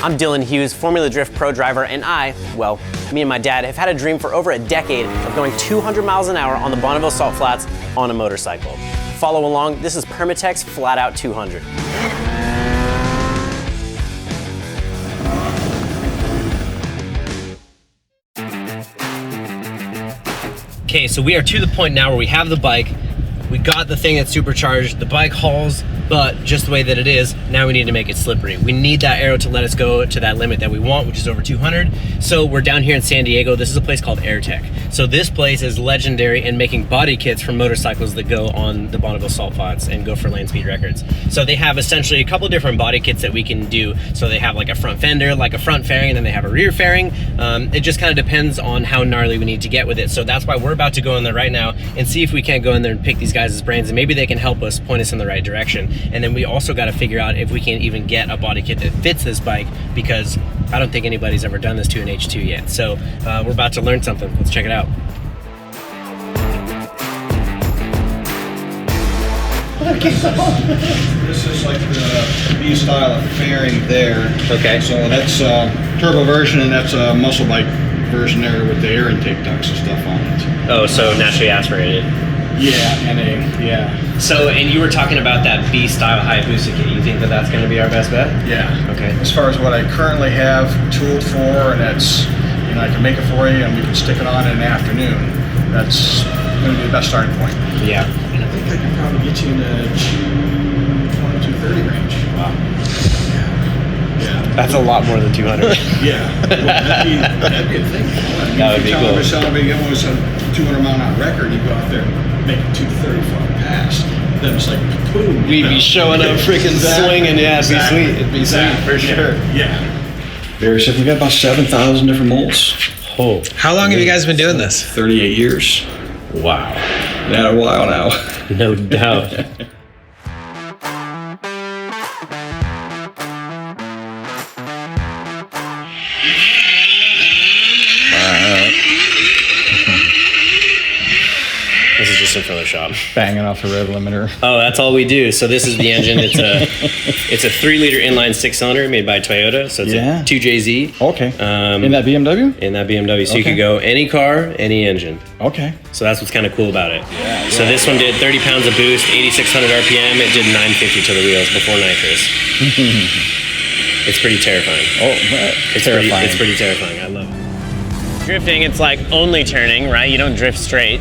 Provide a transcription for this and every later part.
I'm Dylan Hughes, Formula Drift Pro driver, and me and my dad have had a dream for over a decade of going 200 miles an hour on the Bonneville Salt Flats on a motorcycle. Follow along, this is Permatex Flat Out 200. Okay, so we are to the point now where we have the bike, we got the thing that's supercharged, the bike hauls, but just the way that it is, now we need to make it slippery. We need that aero to let us go to that limit that we want, which is over 200. So we're down here in San Diego. This is a place called AirTech. So this place is legendary in making body kits for motorcycles that go on the Bonneville Salt Flats and go for lane speed records. So they have essentially a couple different body kits that we can do. So they have like a front fender, like a front fairing, and then they have a rear fairing. It just kind of depends on how gnarly we need to get with it. So that's why we're about to go in there right now and see if we can't go in there and pick these guys' brains, and maybe they can help us, point us in the right direction. And then we also got to figure out if we can even get a body kit that fits this bike, because I don't think anybody's ever done this to an H2 yet. So we're about to learn something. Let's check it out. This is like the B style of fairing there. Okay. So that's turbo version, and that's a muscle bike version there with the air intake ducts and stuff on it. Oh, so naturally aspirated. Yeah, yeah. So, and you were talking about that B style Hayabusa kit. You think that that's going to be our best bet? Yeah. Okay. As far as what I currently have tooled for, and that's, you know, I can make it for you and we can stick it on in the afternoon. That's going to be the best starting point. Yeah. And I think I can probably get you in the 220, 230 range. Wow. Yeah. That's a lot more than 200. Yeah. Well, that'd be a thing. That would be cool. If somebody almost a 200 mile an hour record, you go out there and make it 230 past. Then it's like, boom. We'd be showing up freaking swinging. Yeah, it'd be sweet. It'd be sweet for sure. Yeah. Very simple. We got about 7,000 different molds. Oh. How long have you guys been doing this? 38 years. Wow. Yeah, a while now. No doubt. This is just in front of the shop. Banging off the rev limiter. Oh, that's all we do. So this is the engine. It's a 3-liter inline 6-cylinder made by Toyota. So it's a 2JZ. Okay. In that BMW? In that BMW. So you could go any car, any engine. Okay. So that's what's kind of cool about it. Yeah, so this one did 30 pounds of boost, 8,600 RPM. It did 950 to the wheels before nitrous. It's pretty terrifying. Oh, it's terrifying. It's pretty terrifying. I love it. Drifting, it's like only turning, right? You don't drift straight.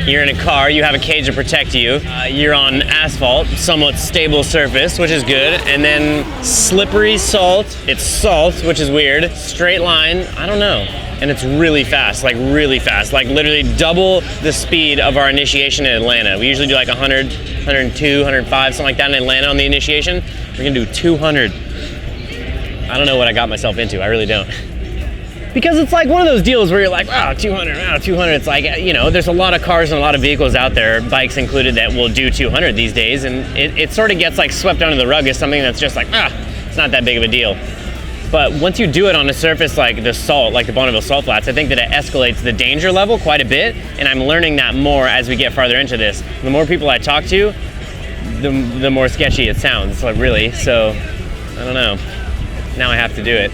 You're in a car, you have a cage to protect you. You're on asphalt, somewhat stable surface, which is good. And then slippery salt, it's salt, which is weird. Straight line, I don't know. And it's really fast, like literally double the speed of our initiation in Atlanta. We usually do like 100, 102, 105, something like that in Atlanta on the initiation. We're gonna do 200. I don't know what I got myself into, I really don't. Because it's like one of those deals where you're like, wow, 200, wow, 200. It's like, you know, there's a lot of cars and a lot of vehicles out there, bikes included, that will do 200 these days. And it sort of gets like swept under the rug as something that's just like, it's not that big of a deal. But once you do it on a surface like the salt, like the Bonneville Salt Flats, I think that it escalates the danger level quite a bit. And I'm learning that more as we get farther into this. The more people I talk to, the more sketchy it sounds, like really. So, I don't know. Now I have to do it.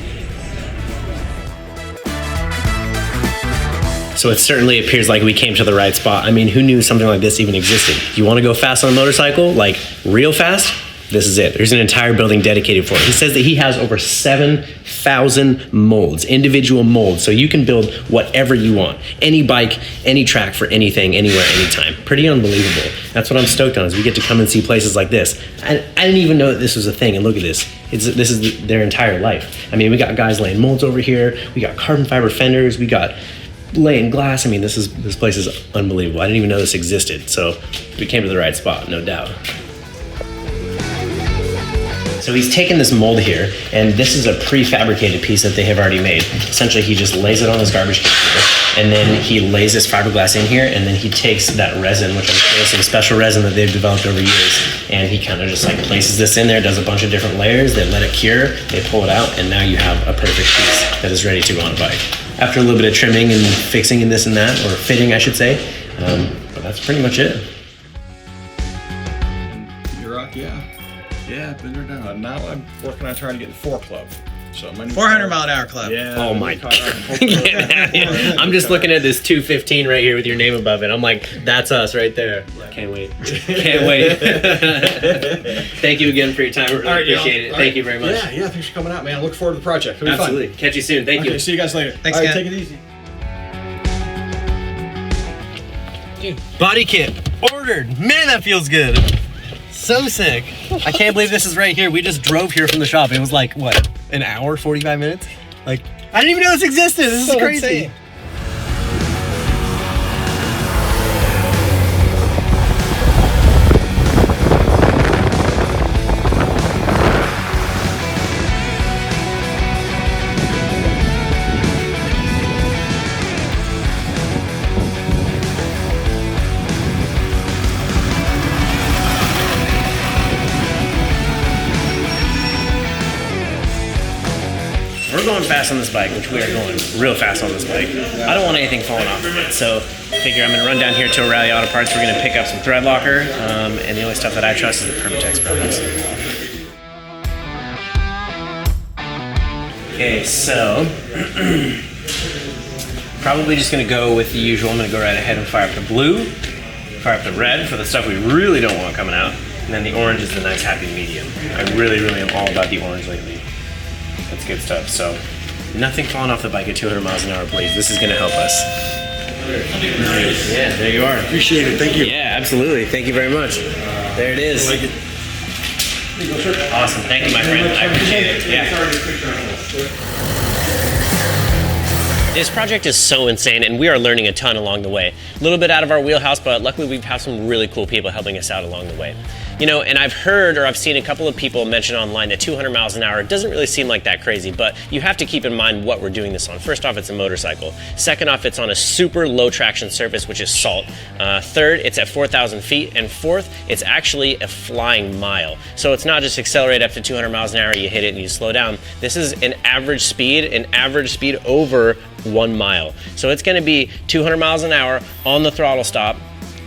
So it certainly appears like we came to the right spot. I mean, who knew something like this even existed? You want to go fast on a motorcycle, like real fast? This is it. There's an entire building dedicated for it. He says that he has over 7,000 molds, individual molds, so you can build whatever you want. Any bike, any track for anything, anywhere, anytime. Pretty unbelievable. That's what I'm stoked on, is we get to come and see places like this. I didn't even know that this was a thing, and look at this. This is their entire life. I mean, we got guys laying molds over here. We got carbon fiber fenders. We got laying glass. I mean, this place is unbelievable. I didn't even know this existed. So we came to the right spot, no doubt. So he's taken this mold here, and this is a prefabricated piece that they have already made. Essentially, he just lays it on his garbage can here, and then he lays this fiberglass in here, and then he takes that resin, which I'm sure is some special resin that they've developed over years, and he kind of just like places this in there, does a bunch of different layers, they let it cure, they pull it out, and now you have a perfect piece that is ready to go on a bike. After a little bit of trimming and fixing and this and that, or fitting, I should say, but that's pretty much it. You're right, yeah. Yeah, been there now. Now I'm working on trying to get the 4 Club. So my new 400 mile an hour club. Yeah. Oh my car. God. I'm just looking at this 215 right here with your name above it. I'm like, that's us right there. Can't wait. Can't wait. Thank you again for your time. I really appreciate it. Thank you very much. Yeah, thanks for coming out, man. I look forward to the project. It'll be Absolutely. fun. Catch you soon. Thank you. See you guys later. Thanks, All right, Ken. take it easy. Body kit ordered. Man, that feels good. So sick. I can't believe this is right here. We just drove here from the shop. It was like, what, an hour, 45 minutes? Like, I didn't even know this existed. This is crazy. insane. We're going fast on this bike, which we are going real fast on this bike. I don't want anything falling off of it, so I figure I'm going to run down here to O'Reilly Auto Parts. We're going to pick up some thread locker, and the only stuff that I trust is the Permatex products. Okay, so probably just going to go with the usual. I'm going to go right ahead and fire up the blue, fire up the red for the stuff we really don't want coming out, and then the orange is the nice happy medium. I really am all about the orange lately. That's good stuff. So, nothing falling off the bike at 200 miles an hour, please. This is going to help us. Nice. Yeah, there you are. Appreciate it. Thank you. Yeah, absolutely. Thank you very much. There it is. Like it. Awesome. Thank you, my friend. I appreciate it. Yeah. This project is so insane, and we are learning a ton along the way. A little bit out of our wheelhouse, but luckily we've had some really cool people helping us out along the way. You know, and I've heard or I've seen a couple of people mention online that 200 miles an hour doesn't really seem like that crazy, but you have to keep in mind what we're doing this on. First off, it's a motorcycle. Second off, it's on a super low traction surface, which is salt. Third, it's at 4,000 feet. And fourth, it's actually a flying mile. So it's not just accelerate up to 200 miles an hour, you hit it and you slow down. This is an average speed over 1 mile. So it's gonna be 200 miles an hour on the throttle stop,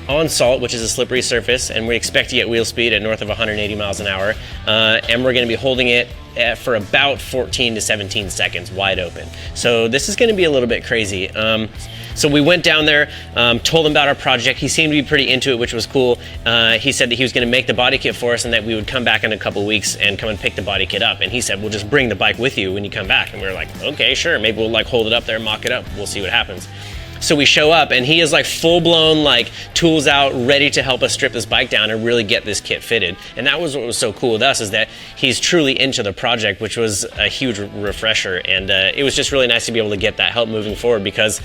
on salt, which is a slippery surface, and we expect to get wheel speed at north of 180 miles an hour, and we're going to be holding it for about 14 to 17 seconds wide open. So this is going to be a little bit crazy. So we went down there, told him about our project. He seemed to be pretty into it, which was cool. He said that he was going to make the body kit for us and that we would come back in a couple weeks and come and pick the body kit up. And he said, we'll just bring the bike with you when you come back. And we were like, okay, sure. Maybe we'll like hold it up there, mock it up. We'll see what happens. So we show up and he is like full blown, like tools out, ready to help us strip this bike down and really get this kit fitted. And that was what was so cool with us, is that he's truly into the project, which was a huge refresher. And it was just really nice to be able to get that help moving forward, because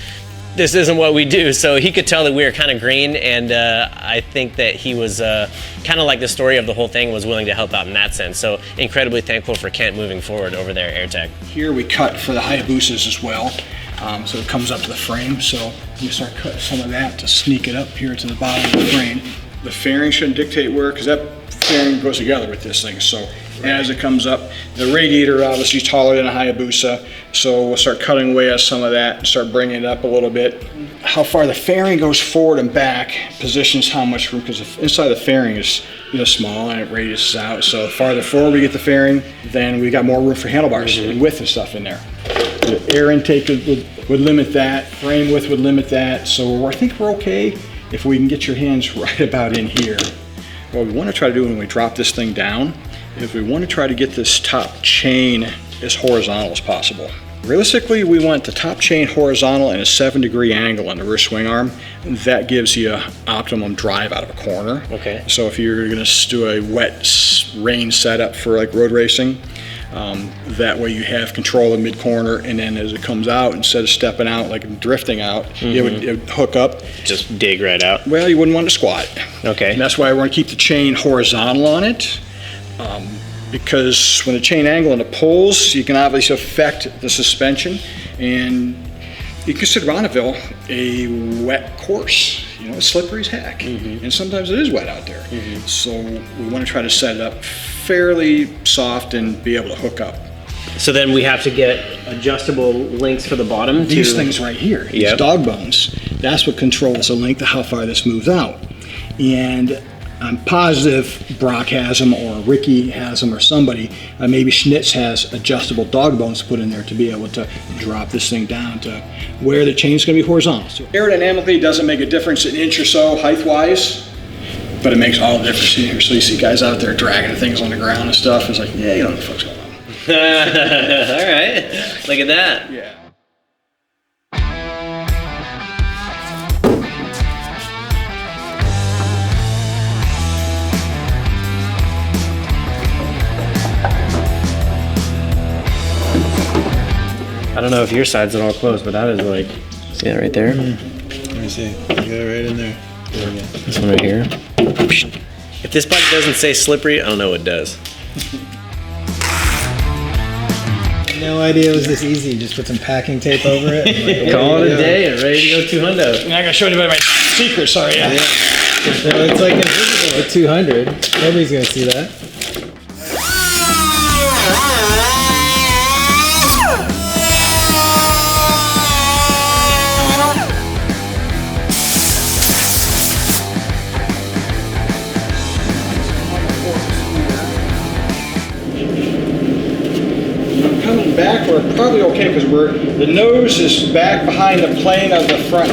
this isn't what we do. So he could tell that we were kind of green, and I think that he was kind of like the story of the whole thing, was willing to help out in that sense. So incredibly thankful for Kent moving forward over there at AirTech. Here we cut for the Hayabusas as well. So it comes up to the frame, so you start cutting some of that to sneak it up here to the bottom of the frame. The fairing shouldn't dictate where, because that fairing goes together with this thing. So as it comes up, the radiator obviously is taller than a Hayabusa, so we'll start cutting away at some of that and start bringing it up a little bit. How far the fairing goes forward and back positions how much room, because inside the fairing is small and it radiuses out. So the farther forward we get the fairing, then we got more room for handlebars and width and stuff in there. The air intake would limit that, frame width would limit that, so I think we're okay if we can get your hands right about in here. What we want to try to do when we drop this thing down is we want to try to get this top chain as horizontal as possible. Realistically, we want the top chain horizontal and a 7-degree angle on the rear swing arm. That gives you optimum drive out of a corner. Okay. So if you're going to do a wet rain setup for like road racing, that way you have control of mid-corner, and then as it comes out, instead of stepping out like drifting out, it would hook up. Just dig right out. Well, you wouldn't want to squat. Okay. And that's why we want to keep the chain horizontal on it, because when the chain angle and it pulls, you can obviously affect the suspension, and you consider Bonneville a wet course. You know, it's slippery as heck, and sometimes it is wet out there. So we want to try to set it up fairly soft and be able to hook up. So then we have to get adjustable links for the bottom. These things right here, these dog bones, that's what controls the length of how far this moves out. And I'm positive Brock has them, or Ricky has them, or somebody. Maybe Schnitz has adjustable dog bones put in there to be able to drop this thing down to where the chain's going to be horizontal. So aerodynamically, it doesn't make a difference an inch or so height-wise, but it makes all the difference in here. So you see guys out there dragging things on the ground and stuff. It's like, yeah, you don't know what the fuck's going on. All right, look at that. Yeah. I don't know if your side's at all close, but that is like, see that right there? Let me see. You got it right in there. This one right here. If this bike doesn't say slippery, I don't know what does. No idea it was this easy. Just put some packing tape over it. And Call it a day and ready to go 200. I'm not gonna show anybody my secret, sorry. Yeah. So it's like invisible at 200. Nobody's gonna see that. Coming back, we're probably okay because the nose is back behind the plane of the front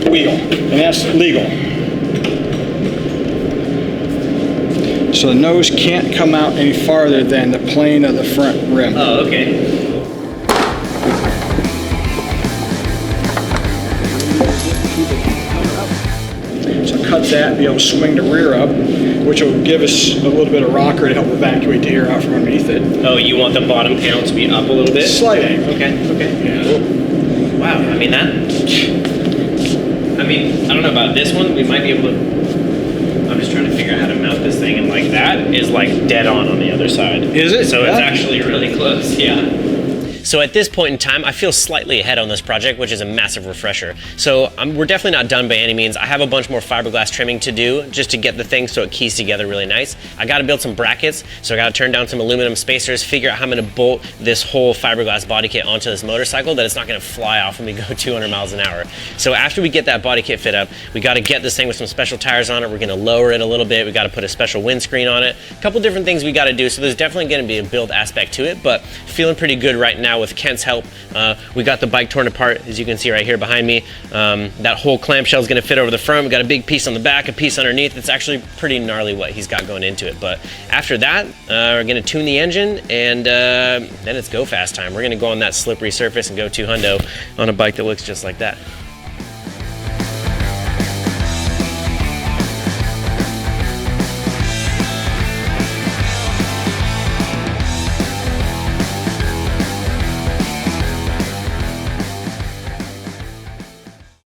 wheel, and that's legal. So the nose can't come out any farther than the plane of the front rim. Oh, okay. So cut that, be able to swing the rear up, which will give us a little bit of rocker to help evacuate the air out from underneath it. Oh, you want the bottom panel to be up a little bit? Slight angle. Okay. Yeah. Wow, I mean, I don't know about this one. We might be able to, I'm just trying to figure out how to mount this thing, and like that is like dead on the other side. Is it? So Yeah. it's actually really close, yeah. So at this point in time, I feel slightly ahead on this project, which is a massive refresher. So we're definitely not done by any means. I have a bunch more fiberglass trimming to do just to get the thing so it keys together really nice. I gotta build some brackets, so I gotta turn down some aluminum spacers, figure out how I'm gonna bolt this whole fiberglass body kit onto this motorcycle that it's not gonna fly off when we go 200 miles an hour. So after we get that body kit fit up, we gotta get this thing with some special tires on it. We're gonna lower it a little bit. We gotta put a special windscreen on it. A couple different things we gotta do. So there's definitely gonna be a build aspect to it, but feeling pretty good right now with Kent's help. We got the bike torn apart, as you can see right here behind me. That whole clamshell is going to fit over the front. We got a big piece on the back, a piece underneath. It's actually pretty gnarly what he's got going into it. But after that, we're going to tune the engine, and then it's go fast time. We're going to go on that slippery surface and go 200 on a bike that looks just like that.